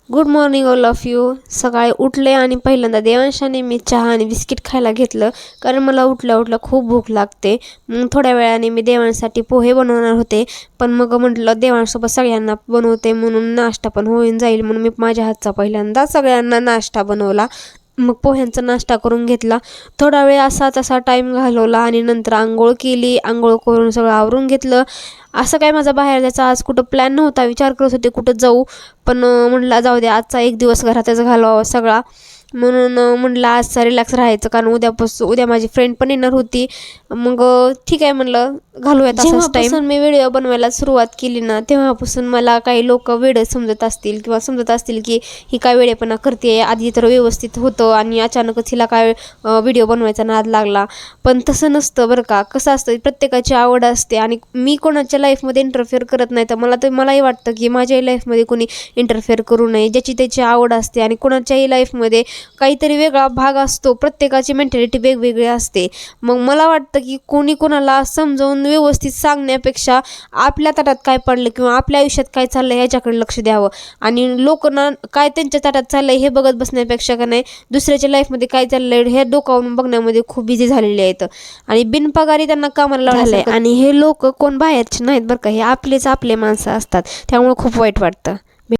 Good morning all of you. सकाळी उठले आणि पहिल्यांदा देवांशाने मी चहा आणि बिस्किट खायला घेतलं, कारण मला उठल्या उठल्या खूप भूक लागते. मग थोड्या वेळाने मी देवांसाठी पोहे बनवणार होते, पण मग म्हटलं देवांसोबत सगळ्यांना बनवते म्हणून नाश्ता पण होऊन जाईल, म्हणून मी माझ्या हातचा पहिल्यांदा सगळ्यांना नाश्ता बनवला. मग पोह्यांचा नाश्ता करून घेतला. थोडा वेळ असा तसा टाईम घालवला आणि नंतर आंघोळ केली. आंघोळ करून सगळं आवरून घेतलं. असं काय माझा बाहेर जायचा आज कुठं प्लॅन नव्हता, विचार करत होते कुठं जाऊ, पण म्हटलं जाऊ दे, आजचा एक दिवस घरातच घालवावा सगळा, म्हणून म्हटलं आजचा रिलॅक्स राहायचं, कारण उद्या माझी फ्रेंड पण येणार होती. मग ठीक आहे म्हणलं घालूयात असाच टाईम. मी व्हिडिओ बनवायला सुरुवात केली ना, तेव्हापासून मला काही लोक वेड समजत असतील किंवा समजत असतील की ही काय वेडेपणा करते, आधी तर व्यवस्थित होतं आणि अचानकच हिला काय व्हिडिओ बनवायचा नाद लागला. पण तसं नसतं बरं का. कसं असतं, प्रत्येकाची आवड असते आणि मी कोणाच्या लाईफमध्ये इंटरफेअर करत नाही, तर मलाही वाटतं की माझ्याही लाईफमध्ये कोणी इंटरफेअर करू नये. ज्याची त्याची आवड असते आणि कोणाच्याही लाईफमध्ये काहीतरी वेगळा भाग असतो. प्रत्येकाची मेंटॅलिटी वेगवेगळी असते. मग मला वाटतं की कोणी कोणाला समजावून व्यवस्थित सांगण्यापेक्षा आपल्या ताटात काय पडलं किंवा आपल्या आयुष्यात काय चाललं ह्याच्याकडे लक्ष द्यावं, आणि लोकांना काय त्यांच्या ताटात चाललंय हे बघत बसण्यापेक्षा का नाही, दुसऱ्याच्या लाईफमध्ये काय चाललंय हे डोकावून बघण्यामध्ये खूप बिझी झालेले आहेत आणि बिनपगारी त्यांना कामाला लावलंय. आणि हे लोक कोण बाहेरचे नाहीत बरं का, हे आपले माणसं असतात, त्यामुळे खूप वाईट वाटतं.